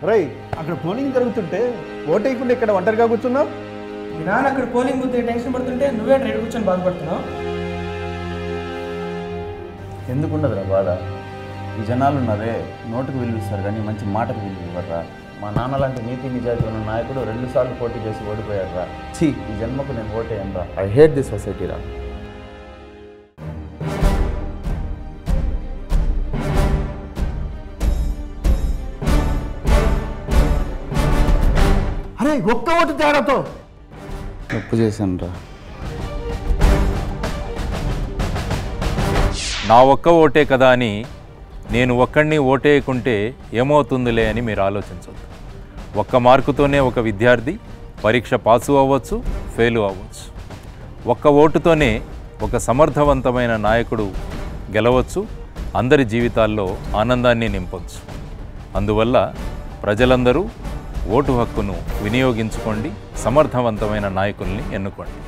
రై అక్కడ పోలింగ్ జరుగుతుంటే ఓటేయకుండా ఇక్కడ ఒంటరిగా కూర్చున్నావు. మీ నాన్న అక్కడ పోలింగ్ బూత్ టెన్షన్ పడుతుంటే నువ్వే రేటు కూర్చొని బాధపడుతున్నావు. ఎందుకుండదురా బాధ? ఈ జనాలు ఉన్నారే నోటుకు విలువిస్తారు కానీ మంచి మాటకు విలువ ఇవ్వరా. మా నాన్న లాంటి నీతి నిజాయితీ ఉన్న నాయకుడు 2 సార్లు పోటీ చేసి ఓడిపోయాడు రా. ఈ జన్మకు నేను ఓటేయను రా. ఐ హేట్ దిస్ సొసైటీ రా. అరే ఒక్క ఓటు తేడాతో తప్పు చేశాను రా. నా ఒక్క ఓటే కదా అని నేను ఒక్కడిని ఓటేయకుంటే ఏమవుతుందిలే అని మీరు ఆలోచించవద్దు. ఒక్క మార్కుతోనే ఒక విద్యార్థి పరీక్ష పాసు అవ్వచ్చు, ఫెయిలు అవ్వచ్చు. ఒక్క ఓటుతోనే ఒక సమర్థవంతమైన నాయకుడు గెలవచ్చు, అందరి జీవితాల్లో ఆనందాన్ని నింపవచ్చు. అందువల్ల ప్రజలందరూ ఓటు హక్కును వినియోగించుకోండి, సమర్థవంతమైన నాయకుల్ని ఎన్నుకోండి.